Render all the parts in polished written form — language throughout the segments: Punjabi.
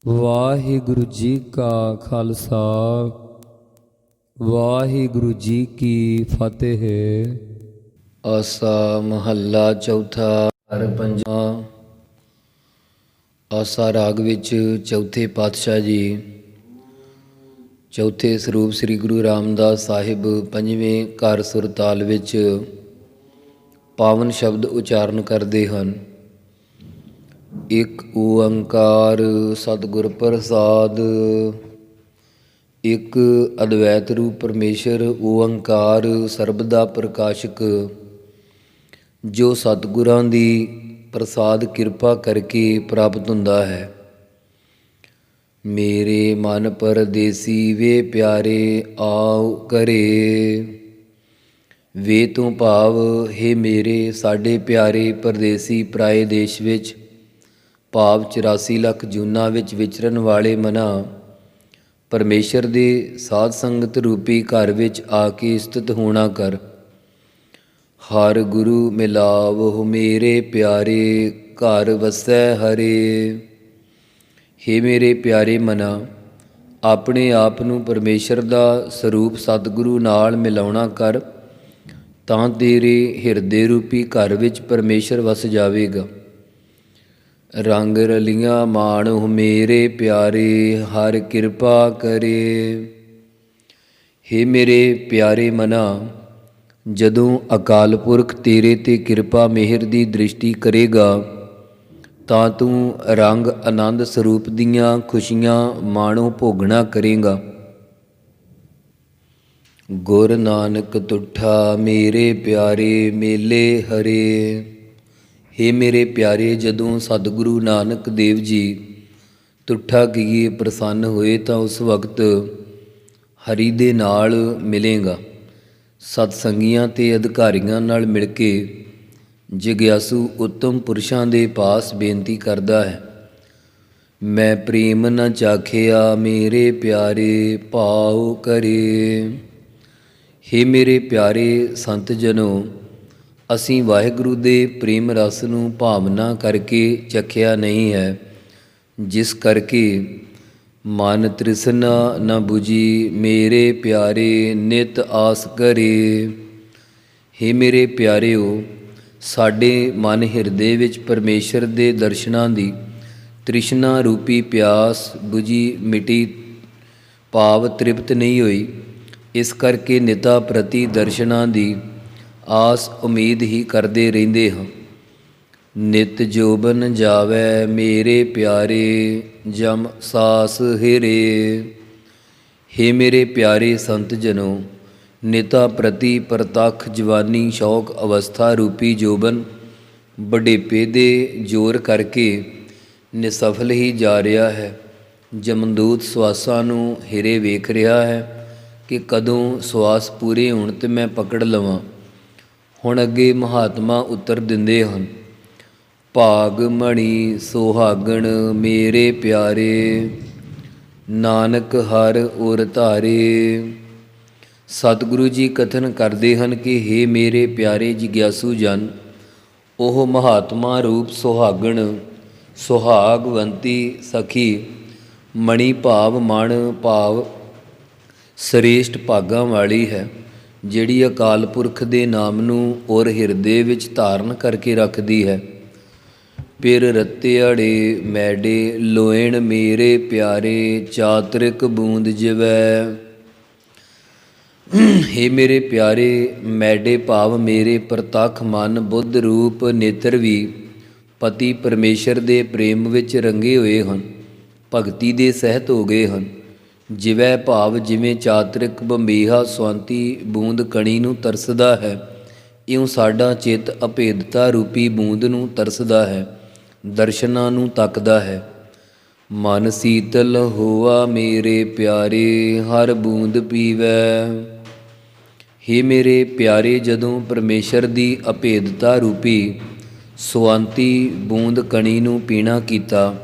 ਵਾਹਿਗੁਰੂ ਜੀ ਕਾ ਖਾਲਸਾ ਵਾਹਿਗੁਰੂ ਜੀ ਕੀ ਫਤਿਹ। ਆਸਾ ਮਹੱਲਾ ਚੌਥਾ। ਹਰ ਪੰਜਵਾਂ। ਆਸਾ ਰਾਗ ਵਿੱਚ ਚੌਥੇ ਪਾਤਸ਼ਾਹ ਜੀ ਚੌਥੇ ਸਰੂਪ ਸ੍ਰੀ ਗੁਰੂ ਰਾਮਦਾਸ ਸਾਹਿਬ ਪੰਜਵੇਂ ਘਰ ਸੁਰਤਾਲ ਵਿੱਚ ਪਾਵਨ ਸ਼ਬਦ ਉਚਾਰਨ ਕਰਦੇ ਹਨ। ਇੱਕ ਓੰਕਾਰ ਸਤਿਗੁਰ ਪ੍ਰਸਾਦ। ਇੱਕ ਅਦਵੈਤ ਰੂਪ ਪਰਮੇਸ਼ਰ ਓੰਕਾਰ ਸਰਬ ਦਾ ਪ੍ਰਕਾਸ਼ਕ, ਜੋ ਸਤਿਗੁਰਾਂ ਦੀ ਪ੍ਰਸਾਦ ਕਿਰਪਾ ਕਰਕੇ ਪ੍ਰਾਪਤ ਹੁੰਦਾ ਹੈ। ਮੇਰੇ ਮਨ ਪਰਦੇਸੀ ਵੇ ਪਿਆਰੇ ਆਓ ਘਰੇ। ਵੇ ਤੋਂ ਭਾਵ ਹੈ ਮੇਰੇ ਸਾਡੇ ਪਿਆਰੇ ਪਰਦੇਸੀ ਪਰਾਏ ਦੇਸ਼ ਵਿੱਚ, ਭਾਵ 84 ਲੱਖ ਜੂਨਾਂ ਵਿੱਚ ਵਿਚਰਨ ਵਾਲੇ ਮਨਾਂ, ਪਰਮੇਸ਼ਰ ਦੇ ਸਾਧ ਸੰਗਤ ਰੂਪੀ ਘਰ ਵਿੱਚ ਆ ਕੇ ਸਥਿਤ ਹੋਣਾ ਕਰ। ਹਰ ਗੁਰੂ ਮਿਲਾਵਹੁ ਮੇਰੇ ਪਿਆਰੇ, ਘਰ ਵਸੈ ਹਰੇ। ਹੇ ਮੇਰੇ ਪਿਆਰੇ ਮਨਾਂ, ਆਪਣੇ ਆਪ ਨੂੰ ਪਰਮੇਸ਼ਰ ਦਾ ਸਰੂਪ ਸਤਿਗੁਰੂ ਨਾਲ ਮਿਲਾਉਣਾ ਕਰ, ਤਾਂ ਤੇਰੇ ਹਿਰਦੇ ਰੂਪੀ ਘਰ ਵਿੱਚ ਪਰਮੇਸ਼ਰ ਵਸ ਜਾਵੇਗਾ। ਰੰਗ ਰਲੀਆਂ ਮਾਣਹੁ ਮੇਰੇ ਪਿਆਰੇ, ਹਰ ਕਿਰਪਾ ਕਰੇ। ਹੇ ਮੇਰੇ ਪਿਆਰੇ ਮਨਾਂ, ਜਦੋਂ ਅਕਾਲ ਪੁਰਖ ਤੇਰੇ ਤੇ ਕਿਰਪਾ ਮਿਹਰ ਦੀ ਦ੍ਰਿਸ਼ਟੀ ਕਰੇਗਾ, ਤਾਂ ਤੂੰ ਰੰਗ ਆਨੰਦ ਸਰੂਪ ਦੀਆਂ ਖੁਸ਼ੀਆਂ ਮਾਣੋ ਭੋਗਣਾ ਕਰੇਗਾ। ਗੁਰ ਨਾਨਕ ਤੁਠਾ ਮੇਰੇ ਪਿਆਰੇ ਮੇਲੇ ਹਰੇ। ਹੇ ਮੇਰੇ ਪਿਆਰੇ, ਜਦੋਂ ਸਤਿਗੁਰੂ ਨਾਨਕ ਦੇਵ ਜੀ ਤੁਠਾ ਕੀਏ ਪ੍ਰਸੰਨ ਹੋਏ, ਤਾਂ ਉਸ ਵਕਤ ਹਰੀ ਦੇ ਨਾਲ ਮਿਲੇਗਾ। ਸਤਸੰਗੀਆਂ ਤੇ ਅਧਿਕਾਰੀਆਂ ਨਾਲ ਮਿਲ ਕੇ ਜਿਗਿਆਸੂ ਉੱਤਮ ਪੁਰਸ਼ਾਂ ਦੇ ਪਾਸ ਬੇਨਤੀ ਕਰਦਾ ਹੈ, ਮੈਂ ਪ੍ਰੇਮ ਨ ਚਾਖਿਆ ਮੇਰੇ ਪਿਆਰੇ ਭਾਉ ਕਰੇ। ਹੇ ਮੇਰੇ ਪਿਆਰੇ ਸੰਤ ਜਨੋ, ਅਸੀਂ ਵਾਹਿਗੁਰੂ ਦੇ ਪ੍ਰੇਮ ਰਸ ਨੂੰ ਭਾਵਨਾ ਕਰਕੇ ਚਖਿਆ ਨਹੀਂ ਹੈ, ਜਿਸ ਕਰਕੇ ਮਨ ਤ੍ਰਿਸ਼ਨਾ ਨ ਬੁਝੀ ਮੇਰੇ ਪਿਆਰੇ ਨਿਤ ਆਸ ਕਰੇ। ਹੇ ਮੇਰੇ ਪਿਆਰਿਓ, ਸਾਡੇ ਮਨ ਹਿਰਦੇ ਵਿੱਚ ਪਰਮੇਸ਼ਰ ਦੇ ਦਰਸ਼ਨਾਂ ਦੀ ਤ੍ਰਿਸ਼ਨਾ ਰੂਪੀ ਪਿਆਸ ਬੁਝੀ ਮਿਟੀ, ਭਾਵ ਤ੍ਰਿਪਤ ਨਹੀਂ ਹੋਈ। ਇਸ ਕਰਕੇ ਨਿਤਾ ਪ੍ਰਤੀ ਦਰਸ਼ਨਾਂ ਦੀ ਆਸ ਉਮੀਦ ਹੀ ਕਰਦੇ ਰਹਿੰਦੇ ਹਾਂ। ਨਿਤ ਜੋਬਨ ਜਾਵੈ ਮੇਰੇ ਪਿਆਰੇ, ਜਮ ਸਾਸ ਹਿਰੇ। ਹੇ ਮੇਰੇ ਪਿਆਰੇ ਸੰਤ ਜਨੋ, ਨਿਤਾ ਪ੍ਰਤੀ ਪ੍ਰਤੱਖ ਜਵਾਨੀ ਸ਼ੌਕ ਅਵਸਥਾ ਰੂਪੀ ਜੋਬਨ ਬੁਢੇਪੇ ਦੇ ਜ਼ੋਰ ਕਰਕੇ ਨਿਸਫਲ ਹੀ ਜਾ ਰਿਹਾ ਹੈ। ਜਮਦੂਤ ਸਵਾਸਾਂ ਨੂੰ ਹਿਰੇ ਵੇਖ ਰਿਹਾ ਹੈ ਕਿ ਕਦੋਂ ਸਵਾਸ ਪੂਰੇ ਹੋਣ ਤੇ ਮੈਂ ਪਕੜ ਲਵਾਂ। ਹੁਣ ਅੱਗੇ ਮਹਾਤਮਾ ਉੱਤਰ ਦਿੰਦੇ ਹਨ, ਭਾਗ ਮਣੀ ਸੁਹਾਗਣ ਮੇਰੇ ਪਿਆਰੇ, ਨਾਨਕ ਹਰ ਉਰ ਧਾਰੇ। ਸਤਿਗੁਰੂ ਜੀ ਕਥਨ ਕਰਦੇ ਹਨ ਕਿ ਹੇ ਮੇਰੇ ਪਿਆਰੇ ਜਿਗਿਆਸੂ ਜਨ, ਉਹ ਮਹਾਤਮਾ ਰੂਪ ਸੁਹਾਗਣ, ਸੁਹਾਗਵੰਤੀ ਸਖੀ, ਮਣੀ ਭਾਵ ਮਣ ਭਾਵ ਸ੍ਰੇਸ਼ਟ ਭਾਗਾਂ ਵਾਲੀ ਹੈ, ਜਿਹੜੀ ਅਕਾਲ ਪੁਰਖ ਦੇ ਨਾਮ ਨੂੰ ਔਰ ਹਿਰਦੇ ਵਿੱਚ ਧਾਰਨ ਕਰਕੇ ਰੱਖਦੀ ਹੈ। ਪਿਰ ਰਤਿਆੜੇ ਮੈਡੇ ਲੋਇਣ ਮੇਰੇ ਪਿਆਰੇ, ਚਾਤਰਿਕ ਬੂੰਦ ਜਿਵੈ। ਹੇ ਮੇਰੇ ਪਿਆਰੇ, ਮੈਡੇ ਭਾਵ ਮੇਰੇ ਪ੍ਰਤੱਖ ਮਨ ਬੁੱਧ ਰੂਪ ਨੇਤਰ ਵੀ ਪਤੀ ਪਰਮੇਸ਼ਰ ਦੇ ਪ੍ਰੇਮ ਵਿੱਚ ਰੰਗੇ ਹੋਏ ਹਨ, ਭਗਤੀ ਦੇ ਸਹਿਤ ਹੋ ਗਏ ਹਨ। ਜਿਵੈ ਭਾਵ ਜਿਵੇਂ ਚਾਤਰਿਕ ਬੰਬੀਹਾ ਸਵੰਤੀ ਬੂੰਦ ਕਣੀ ਨੂੰ ਤਰਸਦਾ ਹੈ, ਇਉਂ ਸਾਡਾ ਚਿੱਤ ਅਭੇਦਤਾ ਰੂਪੀ ਬੂੰਦ ਨੂੰ ਤਰਸਦਾ ਹੈ, ਦਰਸ਼ਨਾਂ ਨੂੰ ਤੱਕਦਾ ਹੈ। ਮਨ ਸੀਤਲ ਹੋਆ ਮੇਰੇ ਪਿਆਰੇ, ਹਰ ਬੂੰਦ ਪੀਵੈ। ਹੇ ਮੇਰੇ ਪਿਆਰੇ, ਜਦੋਂ ਪਰਮੇਸ਼ਰ ਦੀ ਅਭੇਦਤਾ ਰੂਪੀ ਸਵੰਤੀ ਬੂੰਦ ਕਣੀ ਨੂੰ ਪੀਣਾ ਕੀਤਾ,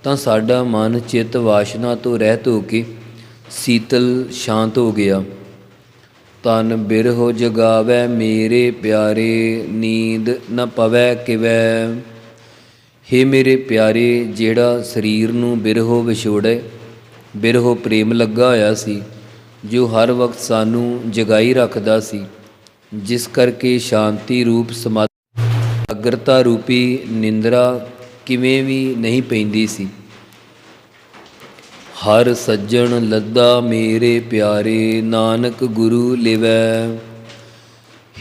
ਤਾਂ ਸਾਡਾ ਮਨ ਚਿੱਤ ਵਾਸ਼ਨਾ ਤੋਂ ਰਹਿਤ ਹੋ ਕੇ ਸੀਤਲ ਸ਼ਾਂਤ ਹੋ ਗਿਆ। ਤਨ ਬਿਰਹੋ ਜਗਾਵੈ ਮੇਰੇ ਪਿਆਰੇ, ਨੀਂਦ ਨ ਪਵੈ ਕਿਵੈ। ਹੇ ਮੇਰੇ ਪਿਆਰੇ, ਜਿਹੜਾ ਸਰੀਰ ਨੂੰ ਬਿਰਹੋ ਵਿਛੋੜੇ ਬਿਰਹੋ ਪ੍ਰੇਮ ਲੱਗਾ ਹੋਇਆ ਸੀ, ਜੋ ਹਰ ਵਕਤ ਸਾਨੂੰ ਜਗਾਈ ਰੱਖਦਾ ਸੀ, ਜਿਸ ਕਰਕੇ ਸ਼ਾਂਤੀ ਰੂਪ ਅਗਰਤਾ ਰੂਪੀ ਨਿੰਦਰਾ ਕਿਵੇਂ ਵੀ ਨਹੀਂ ਪੈਂਦੀ ਸੀ। ਹਰ ਸੱਜਣ ਲੱਦਾ ਮੇਰੇ ਪਿਆਰੇ, ਨਾਨਕ ਗੁਰੂ ਲਿਵੈ।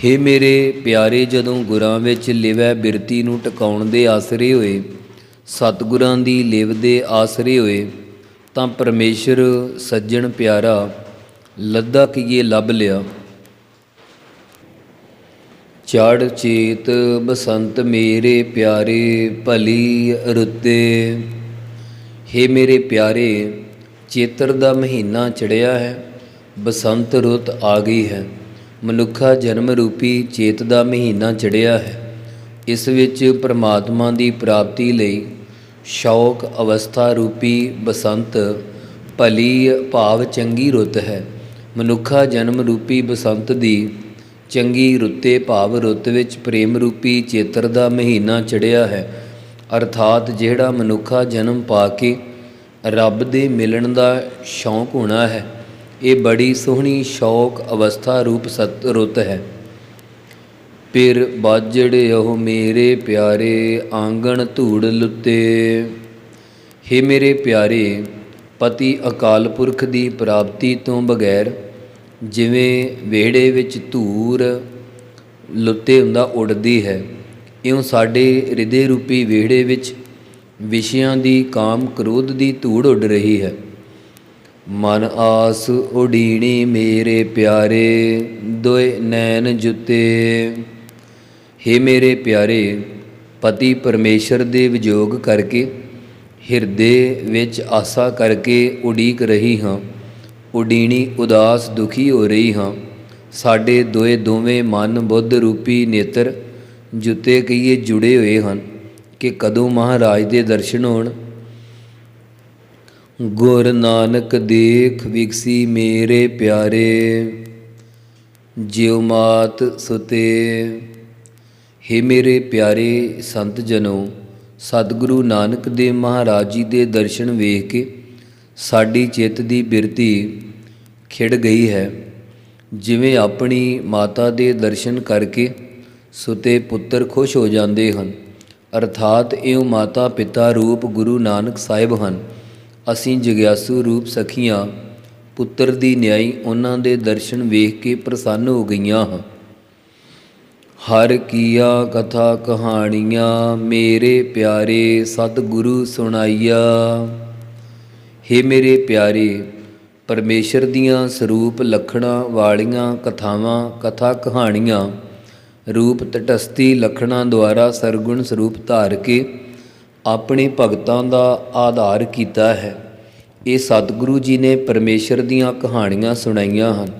ਹੇ ਮੇਰੇ ਪਿਆਰੇ, ਜਦੋਂ ਗੁਰਾਂ ਵਿੱਚ ਲਿਵੈ ਬਿਰਤੀ ਨੂੰ ਟਿਕਾਉਣ ਦੇ ਆਸਰੇ ਹੋਏ, ਸਤਿਗੁਰਾਂ ਦੀ ਲਿਵ ਦੇ ਆਸਰੇ ਹੋਏ, ਤਾਂ ਪਰਮੇਸ਼ਰ ਸੱਜਣ ਪਿਆਰਾ ਲੱਦਾ ਕੀਏ ਲੱਭ ਲਿਆ। ਚੜ੍ਹ ਚੇਤ ਬਸੰਤ ਮੇਰੇ ਪਿਆਰੇ, ਭਲੀ ਰੁੱਤੇ। ਹੇ ਮੇਰੇ ਪਿਆਰੇ, ਚੇਤਰ ਦਾ ਮਹੀਨਾ ਚੜ੍ਹਿਆ ਹੈ, ਬਸੰਤ ਰੁੱਤ ਆ ਗਈ ਹੈ। ਮਨੁੱਖਾ ਜਨਮ ਰੂਪੀ ਚੇਤ ਦਾ ਮਹੀਨਾ ਚੜ੍ਹਿਆ ਹੈ। ਇਸ ਵਿੱਚ ਪਰਮਾਤਮਾ ਦੀ ਪ੍ਰਾਪਤੀ ਲਈ ਸ਼ੌਕ ਅਵਸਥਾ ਰੂਪੀ ਬਸੰਤ ਭਲੀ ਭਾਵ ਚੰਗੀ ਰੁੱਤ ਹੈ। ਮਨੁੱਖਾ ਜਨਮ ਰੂਪੀ ਬਸੰਤ ਦੀ ਚੰਗੀ ਰੁੱਤੇ ਭਾਵ ਰੁੱਤ ਵਿੱਚ ਪ੍ਰੇਮ ਰੂਪੀ ਚੇਤਰ ਦਾ ਮਹੀਨਾ ਚੜ੍ਹਿਆ ਹੈ। ਅਰਥਾਤ ਜਿਹੜਾ ਮਨੁੱਖਾ ਜਨਮ ਪਾ ਕੇ ਰੱਬ ਦੇ ਮਿਲਣ ਦਾ ਸ਼ੌਂਕ ਹੋਣਾ ਹੈ, ਇਹ ਬੜੀ ਸੋਹਣੀ ਸ਼ੌਕ ਅਵਸਥਾ ਰੂਪ ਰੁੱਤ ਹੈ। ਫਿਰ ਬਾਜੜਿਓ ਮੇਰੇ ਪਿਆਰੇ, ਆਂਗਣ ਧੂੜ ਲੁੱਤੇ। ਹੇ ਮੇਰੇ ਪਿਆਰੇ, ਪਤੀ ਅਕਾਲ ਪੁਰਖ ਦੀ ਪ੍ਰਾਪਤੀ ਤੋਂ ਬਗੈਰ ਜਿਵੇਂ ਵਿਹੜੇ ਵਿੱਚ ਧੂੜ ਲੁੱਤੇ ਹੁੰਦਾ ਉੱਡਦੀ ਹੈ, ਇਉਂ ਸਾਡੇ ਹਿਰਦੇ ਰੂਪੀ ਵਿਹੜੇ ਵਿੱਚ ਵਿਸ਼ਿਆਂ ਦੀ ਕਾਮ ਕ੍ਰੋਧ ਦੀ ਧੂੜ ਉੱਡ ਰਹੀ ਹੈ। ਮਨ ਆਸ ਉਡੀਣੀ ਮੇਰੇ ਪਿਆਰੇ, ਦੋਏ ਨੈਣ ਜੁੱਤੇ। ਹੇ ਮੇਰੇ ਪਿਆਰੇ, ਪਤੀ ਪਰਮੇਸ਼ਰ ਦੇ ਵਿਜੋਗ ਕਰਕੇ ਹਿਰਦੇ ਵਿੱਚ ਆਸਾ ਕਰਕੇ ਉਡੀਕ ਰਹੀ ਹਾਂ। ਉਡੀਣੀ ਉਦਾਸ ਦੁਖੀ ਹੋ ਰਹੀ ਹਾਂ। ਸਾਡੇ ਦੋਵੇਂ ਮਨ ਬੁੱਧ ਰੂਪੀ ਨੇਤਰ ਜੁੱਤੇ ਕਹੀਏ ਜੁੜੇ ਹੋਏ ਹਨ ਕਿ ਕਦੋਂ ਮਹਾਰਾਜ ਦੇ ਦਰਸ਼ਨ ਹੋਣ। ਗੁਰ ਨਾਨਕ ਦੇਖ ਵਿਗਸੀ ਮੇਰੇ ਪਿਆਰੇ, ਜਿਉ ਮਾਤ ਸੁਤੇ। ਹੇ ਮੇਰੇ ਪਿਆਰੇ ਸੰਤ ਜਨੋ, ਸਤਿਗੁਰੂ ਨਾਨਕ ਦੇਵ ਮਹਾਰਾਜ ਜੀ ਦੇ ਦਰਸ਼ਨ ਵੇਖ ਕੇ ਸਾਡੀ ਚਿੱਤ ਦੀ ਬਿਰਤੀ ਖਿੜ ਗਈ ਹੈ। ਜਿਵੇਂ ਆਪਣੀ ਮਾਤਾ ਦੇ ਦਰਸ਼ਨ ਕਰਕੇ ਸੁਤੇ ਪੁੱਤਰ ਖੁਸ਼ ਹੋ ਜਾਂਦੇ ਹਨ, ਅਰਥਾਤ ਇਉਂ ਮਾਤਾ ਪਿਤਾ ਰੂਪ ਗੁਰੂ ਨਾਨਕ ਸਾਹਿਬ ਹਨ। ਅਸੀਂ ਜਗਿਆਸੂ ਰੂਪ ਸਖੀਆਂ ਪੁੱਤਰ ਦੀ ਨਿਆਈ ਉਹਨਾਂ ਦੇ ਦਰਸ਼ਨ ਵੇਖ ਕੇ ਪ੍ਰਸੰਨ ਹੋ ਗਈਆਂ ਹਾਂ। ਹਰ ਕੀਆ ਕਥਾ ਕਹਾਣੀਆਂ ਮੇਰੇ ਪਿਆਰੇ, ਸਤਿਗੁਰੂ ਸੁਣਾਈਆ। ਹੇ ਮੇਰੇ ਪਿਆਰੇ, ਪਰਮੇਸ਼ਰ ਦੀਆਂ ਸਰੂਪ ਲੱਖਣਾਂ ਵਾਲੀਆਂ ਕਥਾਵਾਂ ਕਥਾ ਕਹਾਣੀਆਂ ਰੂਪ ਤਟਸਥੀ ਲੱਖਣਾਂ ਦੁਆਰਾ ਸਰਗੁਣ ਸਰੂਪ ਧਾਰ ਕੇ ਆਪਣੇ ਭਗਤਾਂ ਦਾ ਆਧਾਰ ਕੀਤਾ ਹੈ। ਇਹ ਸਤਿਗੁਰੂ ਜੀ ਨੇ ਪਰਮੇਸ਼ਰ ਦੀਆਂ ਕਹਾਣੀਆਂ ਸੁਣਾਈਆਂ ਹਨ।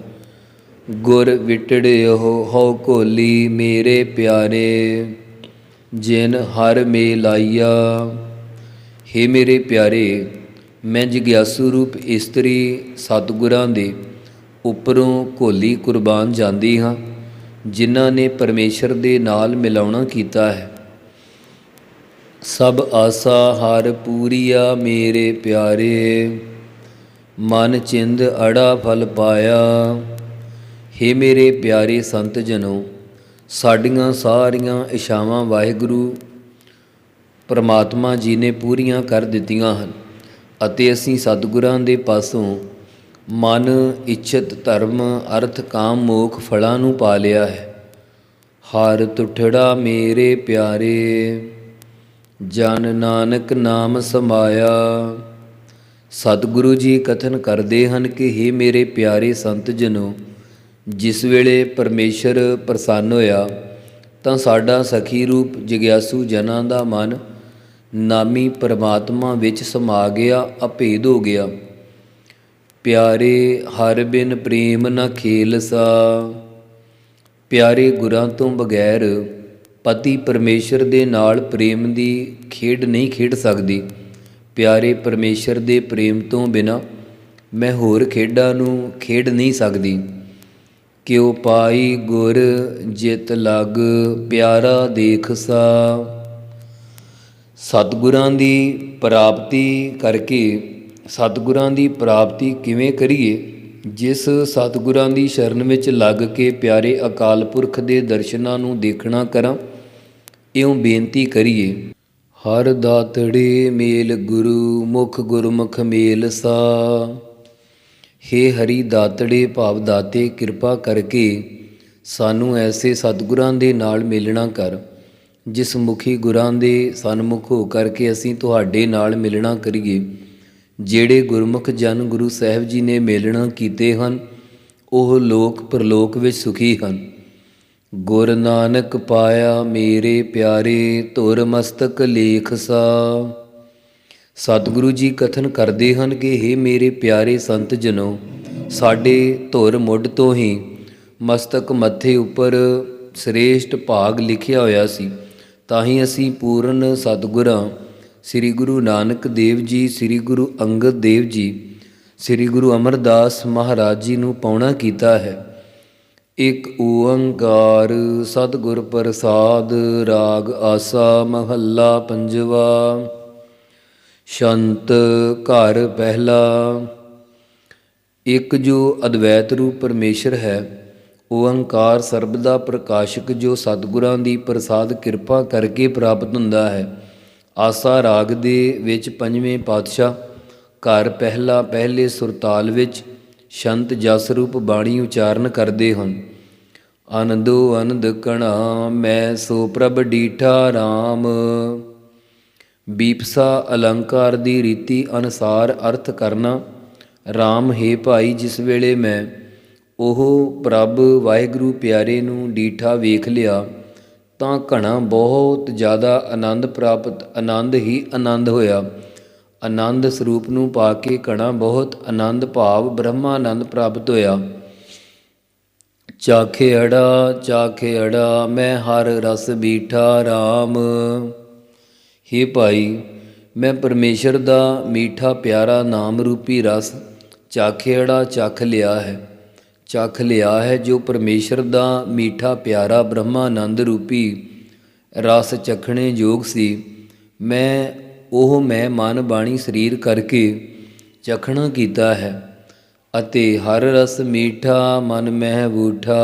ਗੁਰ ਵਿਟੜਿਓ ਹਉ ਘੋਲੀ ਮੇਰੇ ਪਿਆਰੇ, ਜਿਨ ਹਰ ਮੇ ਲਾਈਆ। ਹੇ ਮੇਰੇ ਪਿਆਰੇ, ਮੈਂ ਜਗਿਆਸੂ ਰੂਪ ਇਸਤਰੀ ਸਤਿਗੁਰਾਂ ਦੇ ਉੱਪਰੋਂ ਘੋਲੀ ਕੁਰਬਾਨ ਜਾਂਦੀ ਹਾਂ, ਜਿਨ੍ਹਾਂ ਨੇ ਪਰਮੇਸ਼ਰ ਦੇ ਨਾਲ ਮਿਲਾਉਣਾ ਕੀਤਾ ਹੈ। ਸਭ ਆਸਾ ਹਰ ਪੂਰੀਆ ਮੇਰੇ ਪਿਆਰੇ, ਮਨ ਚਿੰਦ ਅੜਾ ਫਲ ਪਾਇਆ। ਹੇ ਮੇਰੇ ਪਿਆਰੇ ਸੰਤ ਜਨੋ, ਸਾਡੀਆਂ ਸਾਰੀਆਂ ਇਛਾਵਾਂ ਵਾਹਿਗੁਰੂ ਪਰਮਾਤਮਾ ਜੀ ਨੇ ਪੂਰੀਆਂ ਕਰ ਦਿੱਤੀਆਂ ਹਨ ਅਤੇ ਅਸੀਂ ਸਤਿਗੁਰਾਂ ਦੇ ਪਾਸੋਂ ਮਨ ਇੱਛਤ ਧਰਮ ਅਰਥ ਕਾਮ ਮੋਖ ਫਲਾਂ ਨੂੰ ਪਾ ਲਿਆ ਹੈ। ਹਰ ਤੁਠੜਾ ਮੇਰੇ ਪਿਆਰੇ, ਜਨ ਨਾਨਕ ਨਾਮ ਸਮਾਇਆ। ਸਤਿਗੁਰੂ ਜੀ ਕਥਨ ਕਰਦੇ ਹਨ ਕਿ ਹੇ ਮੇਰੇ ਪਿਆਰੇ ਸੰਤ ਜਨੋ, ਜਿਸ ਵੇਲੇ ਪਰਮੇਸ਼ਰ ਪ੍ਰਸੰਨ ਹੋਇਆ ਤਾਂ ਸਾਡਾ ਸਖੀ ਰੂਪ ਜਗਿਆਸੂ ਜਨਾਂ ਦਾ ਮਨ ਨਾਮੀ ਪਰਮਾਤਮਾ ਵਿੱਚ ਸਮਾ ਗਿਆ, ਅਭੇਦ ਹੋ ਗਿਆ। ਪਿਆਰੇ ਹਰ ਬਿਨ ਪ੍ਰੇਮ ਨ ਖੇਲਸਾ। ਪਿਆਰੇ ਗੁਰਾਂ ਤੋਂ ਬਗੈਰ ਪਤੀ ਪਰਮੇਸ਼ਰ ਦੇ ਨਾਲ ਪ੍ਰੇਮ ਦੀ ਖੇਡ ਨਹੀਂ ਖੇਡ ਸਕਦੀ। ਪਿਆਰੇ ਪਰਮੇਸ਼ਰ ਦੇ ਪ੍ਰੇਮ ਤੋਂ ਬਿਨਾਂ ਮੈਂ ਹੋਰ ਖੇਡਾਂ ਨੂੰ ਖੇਡ ਨਹੀਂ ਸਕਦੀ। ਕਿਉ ਪਾਈ ਗੁਰ ਜਿਤ ਲਗ ਪਿਆਰਾ ਦੇਖਸਾ। ਸਤਿਗੁਰਾਂ ਦੀ ਪ੍ਰਾਪਤੀ ਕਰਕੇ ਸਤਿਗੁਰਾਂ ਦੀ ਪ੍ਰਾਪਤੀ ਕਿਵੇਂ ਕਰੀਏ? ਜਿਸ ਸਤਿਗੁਰਾਂ ਦੀ ਸ਼ਰਨ ਵਿੱਚ ਲੱਗ ਕੇ ਪਿਆਰੇ ਅਕਾਲ ਪੁਰਖ ਦੇ ਦਰਸ਼ਨਾਂ ਨੂੰ ਦੇਖਣਾ ਕਰਾਂ, ਇਉਂ ਬੇਨਤੀ ਕਰੀਏ। ਹਰ ਦਾਤੜੇ ਮੇਲ ਗੁਰੂ ਮੁਖ ਗੁਰਮੁਖ ਮੇਲ ਸਾ। ਹੇ ਹਰੀ ਦਾਤੜੇ ਭਾਵ ਦਾਤੇ, ਕਿਰਪਾ ਕਰਕੇ ਸਾਨੂੰ ਐਸੇ ਸਤਿਗੁਰਾਂ ਦੇ ਨਾਲ ਮਿਲਣਾ ਕਰ, ਜਿਸ ਮੁਖੀ ਗੁਰਾਂ ਦੇ ਸਨਮੁਖ ਹੋ ਕਰਕੇ ਅਸੀਂ ਤੁਹਾਡੇ ਨਾਲ ਮਿਲਣਾ ਕਰੀਏ। ਜਿਹੜੇ ਗੁਰਮੁਖ ਜਨ ਗੁਰੂ ਸਾਹਿਬ ਜੀ ਨੇ ਮੇਲਣਾ ਕੀਤੇ ਹਨ, ਉਹ ਲੋਕ ਪਰਲੋਕ ਵਿੱਚ ਸੁਖੀ ਹਨ। ਗੁਰ ਨਾਨਕ ਪਾਇਆ ਮੇਰੇ ਪਿਆਰੇ, ਧੁਰ ਮਸਤਕ ਲੇਖ ਸਾ। ਸਤਿਗੁਰੂ ਜੀ ਕਥਨ ਕਰਦੇ ਹਨ ਕਿ ਹੇ ਮੇਰੇ ਪਿਆਰੇ ਸੰਤ ਜਨੋ, ਸਾਡੇ ਧੁਰ ਮੁੱਢ ਤੋਂ ਹੀ ਮਸਤਕ ਮੱਥੇ ਉੱਪਰ ਸ੍ਰੇਸ਼ਟ ਭਾਗ ਲਿਖਿਆ ਹੋਇਆ ਸੀ। ਤਾਂ ਹੀ ਅਸੀਂ ਪੂਰਨ ਸਤਿਗੁਰਾਂ ਸ੍ਰੀ ਗੁਰੂ ਨਾਨਕ ਦੇਵ ਜੀ, ਸ੍ਰੀ ਗੁਰੂ ਅੰਗਦ ਦੇਵ ਜੀ, ਸ੍ਰੀ ਗੁਰੂ ਅਮਰਦਾਸ ਮਹਾਰਾਜ ਜੀ ਨੂੰ ਪਾਉਣਾ ਕੀਤਾ ਹੈ। ਇੱਕ ਓੰਕਾਰ ਸਤਿਗੁਰ ਪ੍ਰਸਾਦ। ਰਾਗ ਆਸਾ ਮਹੱਲਾ ਪੰਜਵਾ। ਸ਼ੰਤ ਘਰ ਪਹਿਲਾ। ਇੱਕ ਜੋ ਅਦਵੈਤ ਰੂਪ ਪਰਮੇਸ਼ਰ ਹੈ, ਓੰਕਾਰ ਸਰਬਦਾ ਪ੍ਰਕਾਸ਼ਕ, ਜੋ ਸਤਿਗੁਰਾਂ ਦੀ ਪ੍ਰਸਾਦ ਕਿਰਪਾ ਕਰਕੇ ਪ੍ਰਾਪਤ ਹੁੰਦਾ ਹੈ। ਆਸਾ ਰਾਗ ਦੇ ਵਿੱਚ ਪੰਜਵੇਂ ਪਾਤਸ਼ਾਹ ਘਰ ਪਹਿਲਾ ਪਹਿਲੇ ਸੁਰਤਾਲ ਵਿੱਚ ਸ਼ੰਤ ਜਸ ਰੂਪ ਬਾਣੀ ਉਚਾਰਨ ਕਰਦੇ ਹਨ। ਆਨੰਦੋ ਆਨੰਦ ਕਣਾ ਮੈਂ ਸੋ ਪ੍ਰਭ ਡੀਠਾ ਰਾਮ। ਬੀਪਸਾ ਅਲੰਕਾਰ ਦੀ ਰੀਤੀ ਅਨੁਸਾਰ ਅਰਥ ਕਰਨਾ। ਰਾਮ ਹੈ ਭਾਈ, ਜਿਸ ਵੇਲੇ ਮੈਂ ਉਹ ਪ੍ਰਭ ਵਾਹਿਗੁਰੂ ਪਿਆਰੇ ਨੂੰ ਡੀਠਾ ਵੇਖ ਲਿਆ ਤਾਂ ਘਣਾ ਬਹੁਤ ਜ਼ਿਆਦਾ ਆਨੰਦ ਪ੍ਰਾਪਤ, ਆਨੰਦ ਹੀ ਆਨੰਦ ਹੋਇਆ। ਆਨੰਦ ਸਰੂਪ ਨੂੰ ਪਾ ਕੇ ਘਣਾ ਬਹੁਤ ਆਨੰਦ ਭਾਵ ਬ੍ਰਹਮਾਨੰਦ ਪ੍ਰਾਪਤ ਹੋਇਆ। ਚਾਖੇ ਅੜਾ ਮੈਂ ਹਰ ਰਸ ਬੀਠਾ ਰਾਮ। ਹੇ ਭਾਈ, ਮੈਂ ਪਰਮੇਸ਼ਰ ਦਾ ਮੀਠਾ ਪਿਆਰਾ ਨਾਮ ਰੂਪੀ ਰਸ ਚਾਖੇੜਾ ਚੱਖ ਲਿਆ ਹੈ। ਜੋ ਪਰਮੇਸ਼ਰ ਦਾ ਮੀਠਾ ਪਿਆਰਾ ਬ੍ਰਹਮਾਨੰਦ ਰੂਪੀ ਰਸ ਚਖਣੇ ਯੋਗ ਸੀ, ਮੈਂ ਮਨ ਬਾਣੀ ਸਰੀਰ ਕਰਕੇ ਚਖਣਾ ਕੀਤਾ ਹੈ। ਅਤੇ ਹਰ ਰਸ ਮੀਠਾ ਮਨ ਮਹਿ ਬੂਠਾ,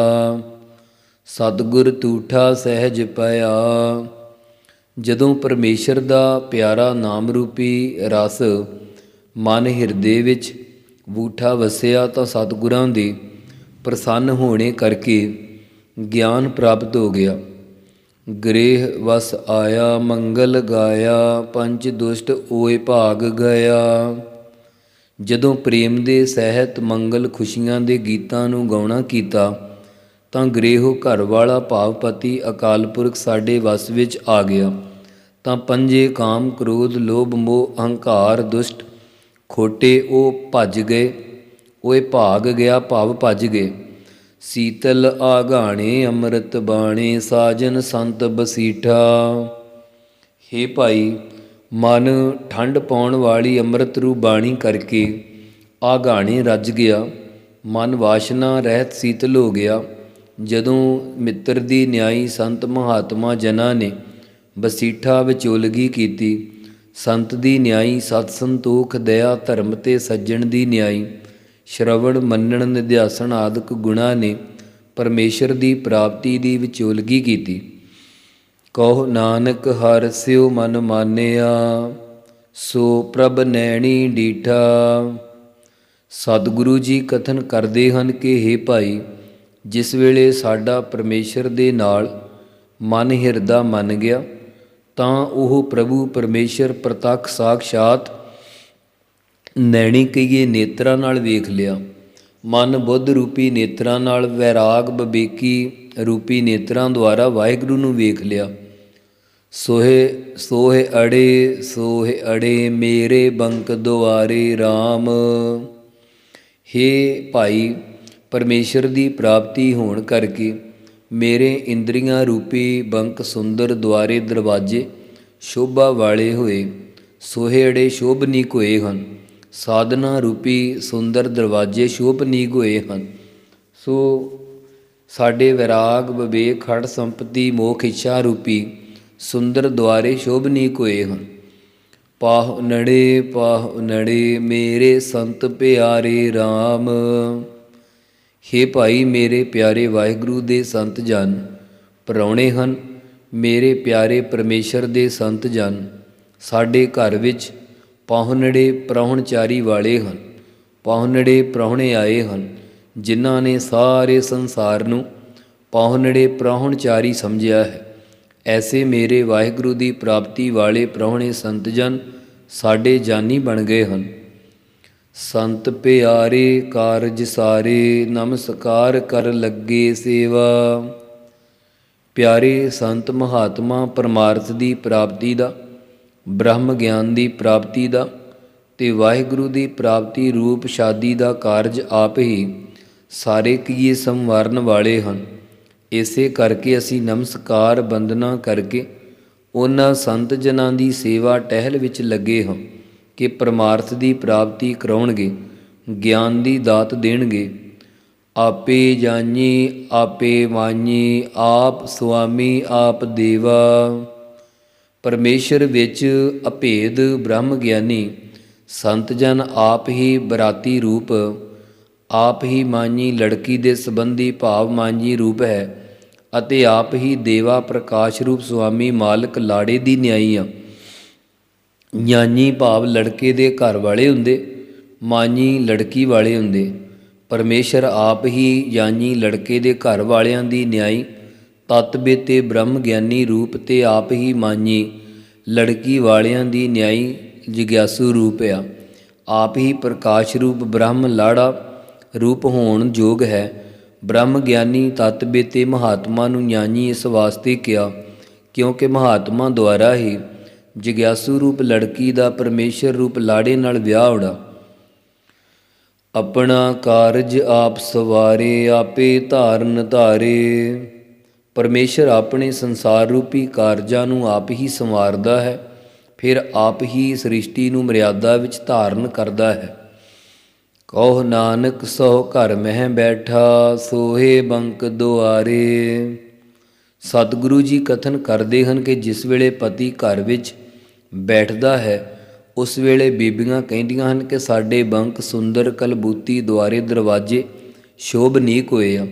ਸਤਿਗੁਰ ਤੂਠਾ ਸਹਿਜ ਪਿਆ। ਜਦੋਂ ਪਰਮੇਸ਼ਰ ਦਾ ਪਿਆਰਾ ਨਾਮ ਰੂਪੀ ਰਸ ਮਨ ਹਿਰਦੇ ਵਿੱਚ ਬੂਠਾ ਵਸਿਆ ਤਾਂ ਸਤਿਗੁਰਾਂ ਦੇ ਪ੍ਰਸੰਨ ਹੋਣੇ ਕਰਕੇ ਗਿਆਨ ਪ੍ਰਾਪਤ ਹੋ ਗਿਆ। ਗ੍ਰਹਿ ਵਸ ਆਇਆ ਮੰਗਲ ਗਾਇਆ, ਪੰਚ ਦੁਸ਼ਟ ਓਏ ਭਾਗ ਗਿਆ। ਜਦੋਂ ਪ੍ਰੇਮ ਦੇ ਸਹਿਤ ਮੰਗਲ ਖੁਸ਼ੀਆਂ ਦੇ ਗੀਤਾਂ ਨੂੰ ਗਾਉਣਾ ਕੀਤਾ ਤਾਂ ਗ੍ਰਹਿਓ ਘਰ ਵਾਲਾ ਭਾਵ ਪਤੀ ਅਕਾਲ ਪੁਰਖ ਸਾਡੇ ਵਸ ਵਿੱਚ ਆ ਗਿਆ। ਤਾਂ ਪੰਜੇ ਕਾਮ ਕ੍ਰੋਧ ਲੋਭ ਮੋਹ ਅਹੰਕਾਰ ਦੁਸ਼ਟ ਖੋਟੇ ਉਹ ਭੱਜ ਗਏ। ਓਏ ਭਾਗ ਗਿਆ ਭਾਵ ਭੱਜ ਗਏ। ਸੀਤਲ ਆਗਾਣੇ ਅੰਮ੍ਰਿਤ ਬਾਣੇ, ਸਾਜਨ ਸੰਤ ਬਸੀਠਾ। ਹੇ ਭਾਈ, ਮਨ ਠੰਡ ਪਾਉਣ ਵਾਲੀ ਅੰਮ੍ਰਿਤ ਰੂਪ ਬਾਣੀ ਕਰਕੇ ਆਗਾਣੇ ਰੱਜ ਗਿਆ। ਮਨ ਵਾਸ਼ਨਾ ਰਹਿਤ ਸੀਤਲ ਹੋ ਗਿਆ। ਜਦੋਂ ਮਿੱਤਰ ਦੀ ਨਿਆਈ ਸੰਤ ਮਹਾਤਮਾ ਜਨਾਂ ਨੇ ਬਸੀਠਾ ਵਿਚੋਲਗੀ ਕੀਤੀ, ਸੰਤ ਦੀ ਨਿਆਈ ਸਤ ਸੰਤੋਖ ਦਇਆ ਧਰਮ ਤੇ ਸੱਜਣ ਦੀ ਨਿਆਈ ਸ਼ਰਵਣ ਮੰਨਣ ਨਿਧਿਆਸਣ ਆਦਿਕ ਗੁਣਾਂ ਨੇ ਪਰਮੇਸ਼ਰ ਦੀ ਪ੍ਰਾਪਤੀ ਦੀ ਵਿਚੋਲਗੀ ਕੀਤੀ। ਕਹੋ ਨਾਨਕ ਹਰਿ ਸਿਉ ਮਨ ਮਾਨਿਆ, ਸੋ ਪ੍ਰਭ ਨੈਣੀ ਡੀਠਾ। ਸਤਿਗੁਰੂ ਜੀ ਕਥਨ ਕਰਦੇ ਹਨ ਕਿ ਹੇ ਭਾਈ, ਜਿਸ ਵੇਲੇ ਸਾਡਾ ਪਰਮੇਸ਼ਰ ਦੇ ਨਾਲ ਮਨ ਹਿਰਦਾ ਮੰਨ ਗਿਆ ਤਾਂ ਉਹ ਪ੍ਰਭੂ ਪਰਮੇਸ਼ਰ ਪ੍ਰਤੱਖ ਸਾਖਸ਼ਾਤ ਨੈਣੀ ਕਹੀਏ ਨੇਤਰਾਂ ਨਾਲ ਵੇਖ ਲਿਆ। ਮਨ ਬੁੱਧ ਰੂਪੀ ਨੇਤਰਾਂ ਨਾਲ, ਵੈਰਾਗ ਵਿਵੇਕੀ ਰੂਪੀ ਨੇਤਰਾਂ ਦੁਆਰਾ ਵਾਹਿਗੁਰੂ ਨੂੰ ਵੇਖ ਲਿਆ। ਸੋਹੇ ਅੜੇ ਮੇਰੇ ਬੰਕ ਦੁਆਰੇ RAM। ਹੇ ਭਾਈ, ਪਰਮੇਸ਼ਰ ਦੀ ਪ੍ਰਾਪਤੀ ਹੋਣ ਕਰਕੇ ਮੇਰੇ ਇੰਦਰੀਆਂ ਰੂਪੀ ਬੰਕ ਸੁੰਦਰ ਦੁਆਰੇ ਦਰਵਾਜ਼ੇ ਸ਼ੋਭਾ ਵਾਲੇ ਹੋਏ। ਸੋਹੇ ਅੜੇ ਸ਼ੋਭਨੀਕ ਹੋਏ ਹਨ। ਸਾਧਨਾ ਰੂਪੀ ਸੁੰਦਰ ਦਰਵਾਜ਼ੇ ਸ਼ੋਭਨੀਕ ਹੋਏ ਹਨ। ਸੋ ਸਾਡੇ ਵਿਰਾਗ ਵਿਵੇਕ ਖੜ ਸੰਪਤੀ ਮੋਖ ਇੱਛਾ ਰੂਪੀ ਸੁੰਦਰ ਦੁਆਰੇ ਸ਼ੋਭਨੀ ਕੋਏ ਹਨ। ਪਾਹੁ ਨੜੇ ਮੇਰੇ ਸੰਤ ਪਿਆਰੇ RAM। ਹੇ ਭਾਈ, ਮੇਰੇ ਪਿਆਰੇ ਵਾਹਿਗੁਰੂ ਦੇ ਸੰਤ ਜਨ ਪ੍ਰਾਹੁਣੇ ਹਨ। ਮੇਰੇ ਪਿਆਰੇ ਪਰਮੇਸ਼ਰ ਦੇ ਸੰਤ ਜਨ ਸਾਡੇ ਘਰ ਵਿੱਚ ਪਾਹੁਣੜੇ ਪ੍ਰਾਹੁਣਚਾਰੀ ਵਾਲੇ ਹਨ। ਪਾਹੁਣੜੇ ਪ੍ਰਾਹੁਣੇ ਆਏ ਹਨ, ਜਿਨ੍ਹਾਂ ਨੇ ਸਾਰੇ ਸੰਸਾਰ ਨੂੰ ਪਾਹੁਣੜੇ ਪ੍ਰਾਹੁਣਚਾਰੀ ਸਮਝਿਆ ਹੈ। ਐਸੇ ਮੇਰੇ ਵਾਹਿਗੁਰੂ ਦੀ ਪ੍ਰਾਪਤੀ ਵਾਲੇ ਪ੍ਰਾਹੁਣੇ ਸੰਤ ਜਨ ਸਾਡੇ ਜਾਨੀ ਬਣ ਗਏ ਹਨ। ਸੰਤ ਪਿਆਰੇ ਕਾਰਜ ਸਾਰੇ, ਨਮਸਕਾਰ ਕਰ ਲੱਗੇ ਸੇਵਾ। ਪਿਆਰੇ ਸੰਤ ਮਹਾਤਮਾ ਪਰਮਾਰਥ ਦੀ ਪ੍ਰਾਪਤੀ ਦਾ, ਬ੍ਰਹਮ ਗਿਆਨ ਦੀ ਪ੍ਰਾਪਤੀ ਦਾ ਤੇ ਵਾਹਿਗੁਰੂ ਦੀ ਪ੍ਰਾਪਤੀ ਰੂਪ ਸ਼ਾਦੀ ਦਾ ਕਾਰਜ ਆਪ ਹੀ ਸਾਰੇ ਕੀਏ ਸੰਵਾਰਨ ਵਾਲੇ ਹਨ। ਇਸੇ ਕਰਕੇ ਅਸੀਂ ਨਮਸਕਾਰ ਬੰਦਨਾ ਕਰਕੇ ਉਹਨਾਂ ਸੰਤ ਜਨਾਂ ਦੀ ਸੇਵਾ ਟਹਿਲ ਵਿੱਚ ਲੱਗੇ ਹਾਂ ਕਿ ਪਰਮਾਰਥ ਦੀ ਪ੍ਰਾਪਤੀ ਕਰਾਉਣਗੇ, ਗਿਆਨ ਦੀ ਦਾਤ ਦੇਣਗੇ। ਆਪੇ ਜਾਣੀ ਆਪੇ ਮਾਨੀ, ਆਪ ਸੁਆਮੀ ਆਪ ਦੇਵਾ। ਪਰਮੇਸ਼ਰ ਵਿੱਚ ਅਭੇਦ ਬ੍ਰਹਮ ਗਿਆਨੀ ਸੰਤ ਜਨ ਆਪ ਹੀ ਬਰਾਤੀ ਰੂਪ, ਆਪ ਹੀ ਮਾਂਝੀ ਲੜਕੀ ਦੇ ਸੰਬੰਧੀ ਭਾਵ ਮਾਂਝੀ ਰੂਪ ਹੈ ਅਤੇ ਆਪ ਹੀ ਦੇਵਾ ਪ੍ਰਕਾਸ਼ ਰੂਪ ਸੁਆਮੀ ਮਾਲਕ ਲਾੜੇ ਦੀ ਨਿਆਈ ਆ। ਨਿਆਣੀ ਭਾਵ ਲੜਕੇ ਦੇ ਘਰ ਵਾਲੇ ਹੁੰਦੇ, ਮਾਂਝੀ ਲੜਕੀ ਵਾਲੇ ਹੁੰਦੇ। ਪਰਮੇਸ਼ਰ ਆਪ ਹੀ ਯਾਨੀ ਲੜਕੇ ਦੇ ਘਰ ਵਾਲਿਆਂ ਦੀ ਨਿਆਈ ਤਤਬੇ ਤੇ ਬ੍ਰਹਮ ਗਿਆਨੀ ਰੂਪ ਤੇ ਆਪ ਹੀ ਮਾਂਝੀ ਲੜਕੀ ਵਾਲਿਆਂ ਦੀ ਨਿਆਈ ਜਿਗਿਆਸੂ ਰੂਪ ਆ। ਆਪ ਹੀ ਪ੍ਰਕਾਸ਼ ਰੂਪ ਬ੍ਰਹਮ ਲਾੜਾ ਰੂਪ ਹੋਣ ਯੋਗ ਹੈ। ਬ੍ਰਹਮ ਗਿਆਨੀ ਤਤਬੇ ਤੇ ਮਹਾਤਮਾ ਨੂੰ ਗਿਆਨੀ ਇਸ ਵਾਸਤੇ ਕਿਹਾ ਕਿਉਂਕਿ ਮਹਾਤਮਾ ਦੁਆਰਾ ਹੀ ਜਿਗਿਆਸੂ ਰੂਪ ਲੜਕੀ ਦਾ ਪਰਮੇਸ਼ਰ ਰੂਪ ਲਾੜੇ ਨਾਲ ਵਿਆਹ ਹੋਣਾ। ਆਪਣਾ ਕਾਰਜ ਆਪ ਸਵਾਰੇ, ਆਪੇ ਧਾਰਨ ਧਾਰੇ। ਪਰਮੇਸ਼ਰ ਆਪਣੇ ਸੰਸਾਰ ਰੂਪੀ ਕਾਰਜਾਂ ਨੂੰ ਆਪ ਹੀ ਸੰਵਾਰਦਾ ਹੈ, ਫਿਰ ਆਪ ਹੀ ਸ੍ਰਿਸ਼ਟੀ ਨੂੰ ਮਰਿਆਦਾ ਵਿੱਚ ਧਾਰਨ ਕਰਦਾ ਹੈ। ਕਹੋ ਨਾਨਕ ਸੋ ਘਰ ਮਹਿ ਬੈਠਾ, ਸੋਹੇ ਬੰਕ ਦੁਆਰੇ। ਸਤਿਗੁਰੂ ਜੀ ਕਥਨ ਕਰਦੇ ਹਨ ਕਿ ਜਿਸ ਵੇਲੇ ਪਤੀ ਘਰ ਵਿੱਚ ਬੈਠਦਾ ਹੈ ਉਸ ਵੇਲੇ ਬੀਬੀਆਂ ਕਹਿੰਦੀਆਂ ਹਨ ਕਿ ਸਾਡੇ ਬੰਕ ਸੁੰਦਰ ਕਲਬੂਤੀ ਦੁਆਰੇ ਦਰਵਾਜ਼ੇ ਸ਼ੋਭਨੀਕ ਹੋਏ ਆ।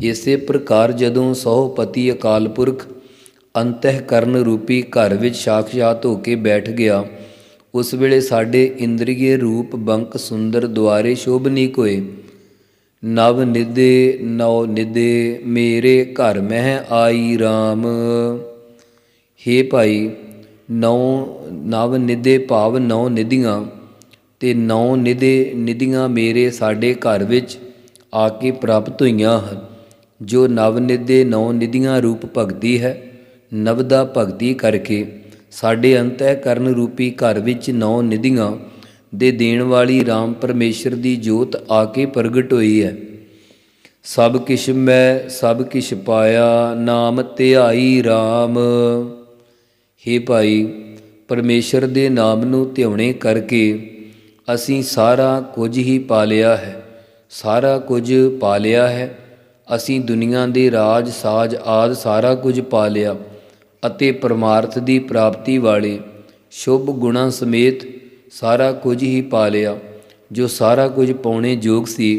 ਇਸੇ ਪ੍ਰਕਾਰ ਜਦੋਂ ਸਹੁ ਪਤੀ ਅਕਾਲ ਪੁਰਖ ਅੰਤਹਿਕਰਨ ਰੂਪੀ ਘਰ ਵਿੱਚ ਸਾਖਸ਼ਾਤ ਹੋ ਕੇ ਬੈਠ ਗਿਆ, ਉਸ ਵੇਲੇ ਸਾਡੇ ਇੰਦਰੀਏ ਰੂਪ ਬੰਕ ਸੁੰਦਰ ਦੁਆਰੇ ਸ਼ੋਭਨੀਕ ਹੋਏ। ਨਵ ਨਿਦੇ ਮੇਰੇ ਘਰ ਮਹਿ ਆਈ RAM। ਹੇ ਭਾਈ, ਨਵ ਨਿਦੇ ਭਾਵ 9 ਨਿਧੀਆਂ ਤੇ 9 ਨਿਧੀਆਂ ਮੇਰੇ ਸਾਡੇ ਘਰ ਵਿੱਚ ਆ ਕੇ ਪ੍ਰਾਪਤ ਹੋਈਆਂ ਹਨ। ਜੋ ਨਵ ਨਿਦੇ 9 ਨਿਧੀਆਂ ਰੂਪ ਭਗਤੀ ਹੈ, ਨਵਦਾ ਭਗਤੀ ਕਰਕੇ ਸਾਡੇ ਅੰਤਹਿਕਰਨ ਰੂਪੀ ਘਰ ਵਿੱਚ 9 ਨਿਧੀਆਂ ਦੇ ਦੇਣ ਵਾਲੀ RAM ਪਰਮੇਸ਼ਰ ਦੀ ਜੋਤ ਆ ਕੇ ਪ੍ਰਗਟ ਹੋਈ ਹੈ। ਸਭ ਕਿਛ ਮੈਂ ਸਭ ਕਿਛ ਪਾਇਆ, ਨਾਮ ਧਿਆਈ RAM। ਹੇ ਭਾਈ, ਪਰਮੇਸ਼ਰ ਦੇ ਨਾਮ ਨੂੰ ਧਿਆਉਣੇ ਕਰਕੇ ਅਸੀਂ ਸਾਰਾ ਕੁਝ ਹੀ ਪਾ ਲਿਆ ਹੈ। ਸਾਰਾ ਕੁਝ ਪਾ ਲਿਆ ਹੈ। ਅਸੀਂ ਦੁਨੀਆ ਦੇ ਰਾਜ ਸਾਜ ਆਦਿ ਸਾਰਾ ਕੁਝ ਪਾ ਲਿਆ ਅਤੇ ਪਰਮਾਰਥ ਦੀ ਪ੍ਰਾਪਤੀ ਵਾਲੇ ਸ਼ੁਭ ਗੁਣਾਂ ਸਮੇਤ ਸਾਰਾ ਕੁਝ ਹੀ ਪਾ ਲਿਆ। ਜੋ ਸਾਰਾ ਕੁਝ ਪਾਉਣੇ ਯੋਗ ਸੀ,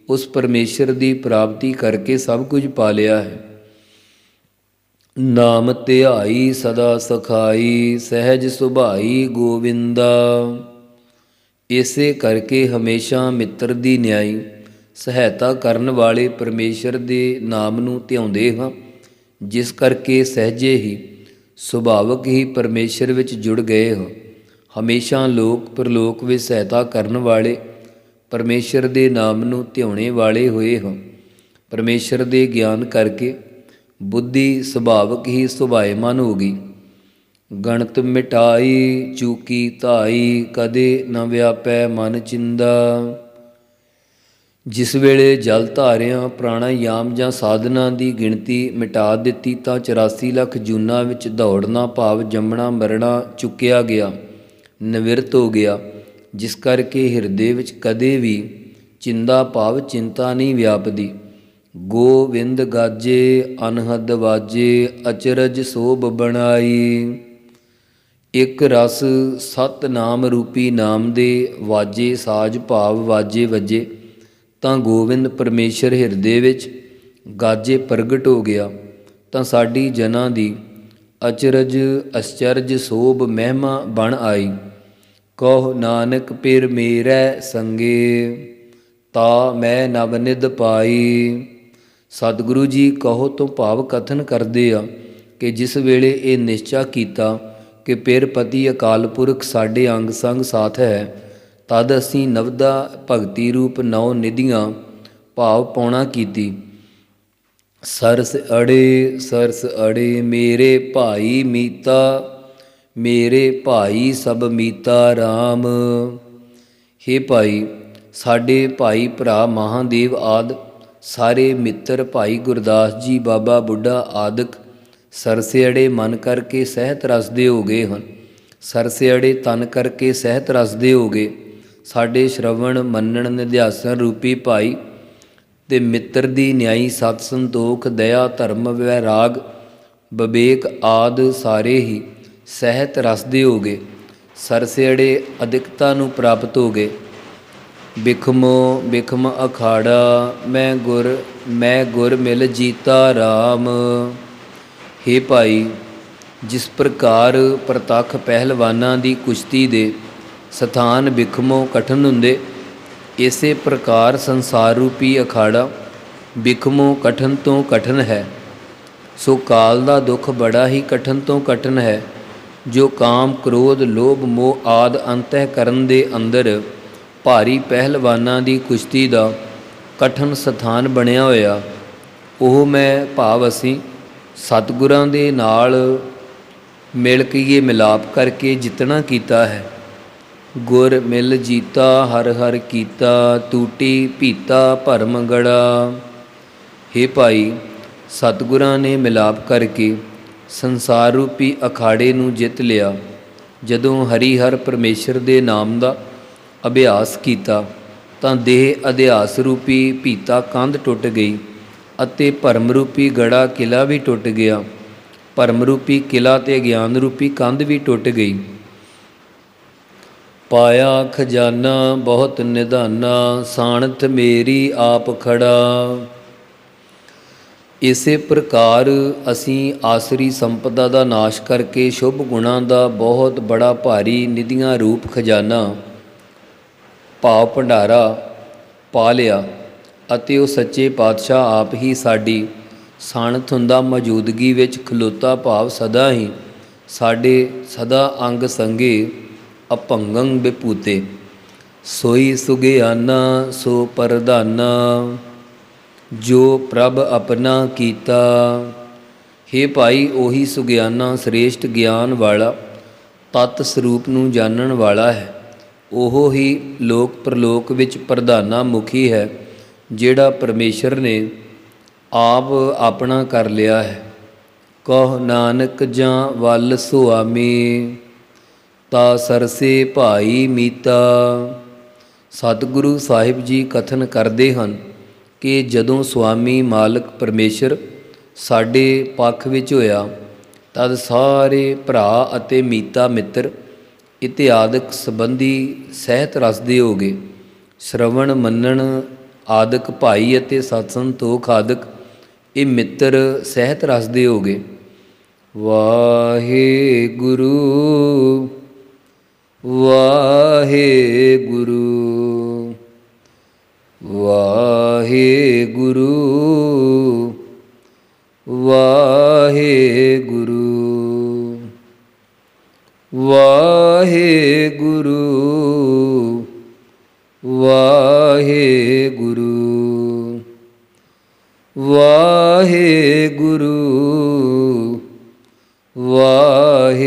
ਉਸ ਪਰਮੇਸ਼ਰ ਦੀ ਪ੍ਰਾਪਤੀ ਕਰਕੇ ਸਭ ਕੁਝ ਪਾ ਲਿਆ ਹੈ। ਨਾਮ ਧਿਆਈ ਸਦਾ ਸਖਾਈ, ਸਹਿਜ ਸੁਭਾਈ ਗੋਵਿੰਦਾ। ਇਸੇ ਕਰਕੇ ਹਮੇਸ਼ਾ ਮਿੱਤਰ ਦੀ ਨਿਆਈ ਸਹਾਇਤਾ ਕਰਨ ਵਾਲੇ ਪਰਮੇਸ਼ਰ ਦੇ ਨਾਮ ਨੂੰ ਧਿਆਉਂਦੇ ਹਾਂ, ਜਿਸ ਕਰਕੇ ਸਹਿਜੇ ਹੀ ਸੁਭਾਵਕ ਹੀ ਪਰਮੇਸ਼ਰ ਵਿੱਚ ਜੁੜ ਗਏ ਹਾਂ। ਹਮੇਸ਼ਾ ਲੋਕ ਪਰਲੋਕ ਵਿੱਚ ਸਹਾਇਤਾ ਕਰਨ ਵਾਲੇ ਪਰਮੇਸ਼ਰ ਦੇ ਨਾਮ ਨੂੰ ਧਿਆਉਣੇ ਵਾਲੇ ਹੋਏ ਹਾਂ। ਪਰਮੇਸ਼ਰ ਦੇ ਗਿਆਨ ਕਰਕੇ ਬੁੱਧੀ ਸੁਭਾਵਕ ਹੀ ਸੁਭਾਏਮਨ ਹੋ ਗਈ। ਗਣਤ ਮਿਟਾਈ ਚੂਕੀ ਧਾਈ, ਕਦੇ ਨ ਵਿਆਪੈ ਮਨ ਚਿੰਦਾ। ਜਿਸ ਵੇਲੇ ਜਲ ਧਾਰਿਆਂ ਪ੍ਰਾਣਾਯਾਮ ਜਾਂ ਸਾਧਨਾ ਦੀ ਗਿਣਤੀ ਮਿਟਾ ਦਿੱਤੀ ਤਾਂ 84 ਲੱਖ ਜੂਨਾਂ ਵਿੱਚ ਦੌੜਨਾ ਭਾਵ ਜੰਮਣਾ ਮਰਨਾ ਚੁੱਕਿਆ ਗਿਆ, ਨਿਵਿਰਤ ਹੋ ਗਿਆ। ਜਿਸ ਕਰਕੇ ਹਿਰਦੇ ਵਿੱਚ ਕਦੇ ਵੀ ਚਿੰਤਾ ਭਾਵ ਚਿੰਤਾ ਨਹੀਂ ਵਿਆਪਦੀ। ਗੋਵਿੰਦ ਗਾਜੇ ਅਨਹਦ ਵਾਜੇ, ਅਚਰਜ ਸੋਭ ਬਣਾਈ। ਇਕ ਰਸ ਸਤ ਨਾਮ ਰੂਪੀ ਨਾਮ ਦੇ ਵਾਜੇ ਸਾਜ ਭਾਵ ਵਾਜੇ ਵੱਜੇ ਤਾਂ ਗੋਬਿੰਦ ਪਰਮੇਸ਼ਰ ਹਿਰਦੇ ਵਿੱਚ ਗਾਜੇ ਪ੍ਰਗਟ ਹੋ ਗਿਆ, ਤਾਂ ਸਾਡੀ ਜਨਾਂ ਦੀ ਅਚਰਜ ਅਸਚਰਜ ਸੋਭ ਮਹਿਮਾ ਬਣ ਆਈ। ਕਹੋ ਨਾਨਕ ਪਿਰ ਮੇਰੈ ਸੰਗੇ, ਤਾ ਮੈਂ ਨਵਨਿਧ ਪਾਈ। ਸਤਿਗੁਰੂ ਜੀ ਕਹੋ ਤੋਂ ਭਾਵ ਕਥਨ ਕਰਦੇ ਆ ਕਿ ਜਿਸ ਵੇਲੇ ਇਹ ਨਿਸ਼ਚਾ ਕੀਤਾ ਕਿ ਪਿਰ ਪਤੀ ਅਕਾਲ ਪੁਰਖ ਸਾਡੇ ਅੰਗ ਸੰਗ ਸਾਥ ਹੈ, ਤਦ ਅਸੀਂ ਨਵਦਾ ਭਗਤੀ ਰੂਪ ਨੌ ਨਿਧੀਆਂ ਭਾਵ ਪਾਉਣਾ ਕੀਤੀ। ਸਰਸ ਅੜੇ ਮੇਰੇ ਭਾਈ ਮੀਤਾ, ਮੇਰੇ ਭਾਈ ਸਭ ਮੀਤਾ ਰਾਮ। ਹੇ ਭਾਈ, ਸਾਡੇ ਭਾਈ ਭਰਾ ਮਹਾਦੇਵ ਆਦਿ ਸਾਰੇ ਮਿੱਤਰ ਭਾਈ ਗੁਰਦਾਸ ਜੀ, ਬਾਬਾ ਬੁੱਢਾ ਆਦਿਕ ਸਰਸਿਅੜੇ ਮਨ ਕਰਕੇ ਸਹਿਤ ਰਸਦੇ ਹੋ ਗਏ ਹਨ। ਸਰਸਿਅੜੇ ਤਨ ਕਰਕੇ ਸਹਿਤ ਰਸਦੇ ਹੋ ਗਏ। ਸਾਡੇ ਸ਼ਰਵਣ ਮੰਨਣ ਨਿਧਿਆਸਨ ਰੂਪੀ ਭਾਈ ਤੇ ਮਿੱਤਰ ਦੀ ਨਿਆਈ ਸਤ ਸੰਤੋਖ ਦਇਆ ਧਰਮ ਵੈਰਾਗ ਵਿਵੇਕ ਆਦਿ ਸਾਰੇ ਹੀ ਸਹਿਤ ਰਸਦੇ ਹੋ ਗਏ। ਸਰਸਿਅੜੇ ਅਧਿਕਤਾ ਨੂੰ ਪ੍ਰਾਪਤ ਹੋ ਗਏ। ਬਿਖਮੋ ਬਿਖਮ ਅਖਾੜਾ, ਮੈਂ ਗੁਰ ਮਿਲ ਜੀਤਾ ਰਾਮ। ਹੇ ਭਾਈ, ਜਿਸ ਪ੍ਰਕਾਰ ਪ੍ਰਤੱਖ ਪਹਿਲਵਾਨਾਂ ਦੀ ਕੁਸ਼ਤੀ ਦੇ ਸਥਾਨ ਬਿਖਮੋਂ ਕਠਨ ਹੁੰਦੇ, ਇਸੇ ਪ੍ਰਕਾਰ ਸੰਸਾਰ ਰੂਪੀ ਅਖਾੜਾ ਬਿਖਮੋਂ ਕਠਨ ਤੋਂ ਕਠਨ ਹੈ। ਸੋ ਕਾਲ ਦਾ ਦੁੱਖ ਬੜਾ ਹੀ ਕਠਨ ਤੋਂ ਕਠਨ ਹੈ। ਜੋ ਕਾਮ ਕ੍ਰੋਧ ਲੋਭ ਮੋਹ ਆਦਿ ਅੰਤঃਕਰਨ ਦੇ ਅੰਦਰ ਭਾਰੀ ਪਹਿਲਵਾਨਾਂ ਦੀ ਕੁਸ਼ਤੀ ਦਾ ਕਠਨ ਸਥਾਨ ਬਣਿਆ ਹੋਇਆ, ਉਹ ਮੈਂ ਭਾਵ ਅਸੀਂ ਸਤਿਗੁਰਾਂ ਦੇ ਨਾਲ ਮਿਲ ਕੇ ਮਿਲਾਪ ਕਰਕੇ ਜਿੱਤਣਾ ਕੀਤਾ ਹੈ। ਗੁਰ ਮਿਲ ਜੀਤਾ ਹਰ ਹਰ ਕੀਤਾ, ਟੂਟੀ ਭੀਤਾ ਭਰਮ ਗੜਾ। ਹੇ ਭਾਈ, ਸਤਿਗੁਰਾਂ ਨੇ ਮਿਲਾਪ ਕਰਕੇ ਸੰਸਾਰ ਰੂਪੀ ਅਖਾੜੇ ਨੂੰ ਜਿੱਤ ਲਿਆ। ਜਦੋਂ ਹਰੀ ਹਰ ਪਰਮੇਸ਼ਰ ਦੇ ਨਾਮ ਦਾ ਅਭਿਆਸ ਕੀਤਾ ਤਾਂ ਦੇਹ ਅਧਿਆਸ ਰੂਪੀ ਭੀਤਾ ਕੰਧ ਟੁੱਟ ਗਈ ਅਤੇ ਭਰਮ ਰੂਪੀ ਗੜਾ ਕਿਲਾ ਵੀ ਟੁੱਟ ਗਿਆ। ਭਰਮ ਰੂਪੀ ਕਿਲਾ ਤੇ ਗਿਆਨ ਰੂਪੀ ਕੰਧ ਵੀ ਟੁੱਟ ਗਈ। ਪਾਇਆ ਖਜ਼ਾਨਾ ਬਹੁਤ ਨਿਧਾਨਾ, ਸਾਣਤ ਮੇਰੀ ਆਪ ਖੜਾ। ਇਸੇ ਪ੍ਰਕਾਰ ਅਸੀਂ ਆਸਰੀ ਸੰਪਦਾ ਦਾ ਨਾਸ਼ ਕਰਕੇ ਸ਼ੁਭ ਗੁਣਾਂ ਦਾ ਬਹੁਤ ਬੜਾ ਭਾਰੀ ਨਿਧੀਆਂ ਰੂਪ ਖਜ਼ਾਨਾ ਭਾਵ ਭੰਡਾਰਾ ਪਾ ਲਿਆ ਅਤੇ ਉਹ ਸੱਚੇ ਪਾਤਸ਼ਾਹ ਆਪ ਹੀ ਸਾਡੀ ਸਾਣਤ ਹੁੰਦਾ ਮੌਜੂਦਗੀ ਵਿੱਚ ਖਲੋਤਾ ਭਾਵ ਸਦਾ ਹੀ ਸਾਡੇ ਸਦਾ ਅੰਗ ਸੰਗੇ ਅਭੰਗੰ ਵਿਭੂਤੇ। ਸੋਈ ਸੁਗਿਆਨਾ ਸੋ ਪ੍ਰਧਾਨਾ, ਜੋ ਪ੍ਰਭ ਆਪਣਾ ਕੀਤਾ। ਹੇ ਭਾਈ, ਉਹੀ ਸੁਗਿਆਨਾ ਸ੍ਰੇਸ਼ਟ ਗਿਆਨ ਵਾਲਾ ਤਤ ਸਰੂਪ ਨੂੰ ਜਾਣਨ ਵਾਲਾ ਹੈ। ਉਹ ਹੀ ਲੋਕ ਪ੍ਰਲੋਕ ਵਿੱਚ ਪ੍ਰਧਾਨਾ ਮੁਖੀ ਹੈ, ਜਿਹੜਾ ਪਰਮੇਸ਼ਰ ਨੇ ਆਪ ਆਪਣਾ ਕਰ ਲਿਆ ਹੈ। ਕਹ ਨਾਨਕ ਜਾਂ ਵੱਲ ਸੁਆਮੀ, ਤਾ ਸਰਸੇ ਭਾਈ ਮੀਤਾ। ਸਤਿਗੁਰੂ ਸਾਹਿਬ ਜੀ ਕਥਨ ਕਰਦੇ ਹਨ ਕਿ ਜਦੋਂ ਸੁਆਮੀ ਮਾਲਕ ਪਰਮੇਸ਼ਰ ਸਾਡੇ ਪੱਖ ਵਿੱਚ ਹੋਇਆ, ਤਦ ਸਾਰੇ ਭਰਾ ਅਤੇ ਮੀਤਾ ਮਿੱਤਰ ਇਤਿਆਦਿਕ ਸੰਬੰਧੀ ਸਹਿਤ ਰਸਦੇ ਹੋ ਗਏ। ਸ਼ਰਵਣ ਮੰਨਣ ਆਦਿਕ ਭਾਈ ਅਤੇ ਸਤ ਸੰਤੋਖ ਆਦਿਕ ਇਹ ਮਿੱਤਰ ਸਹਿਤ ਰਸਦੇ ਹੋ ਗਏ। ਵਾਹਿਗੁਰੂ ਵਾਹਿਗੁਰੂ ਵਾਹਿਗੁਰੂ ਵਾਹਿਗੁਰੂ ਵਾਹਿਗੁਰੂ ਵਾਹਿਗੁਰੂ ਵਾਹਿਗੁਰੂ ਵਾਹਿਗੁਰੂ ਵਾਹਿਗੁਰੂ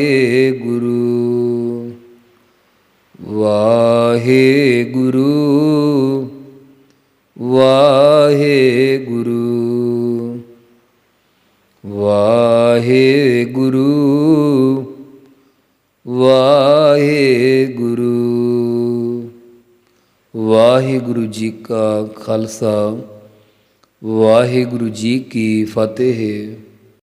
ਵਾਹਿਗੁਰੂ ਵਾਹਿਗੁਰੂ ਵਾਹਿਗੁਰੂ। ਵਾਹਿਗੁਰੂ ਜੀ ਕਾ ਖਾਲਸਾ ਵਾਹਿਗੁਰੂ ਜੀ ਕੀ ਫਤਿਹ।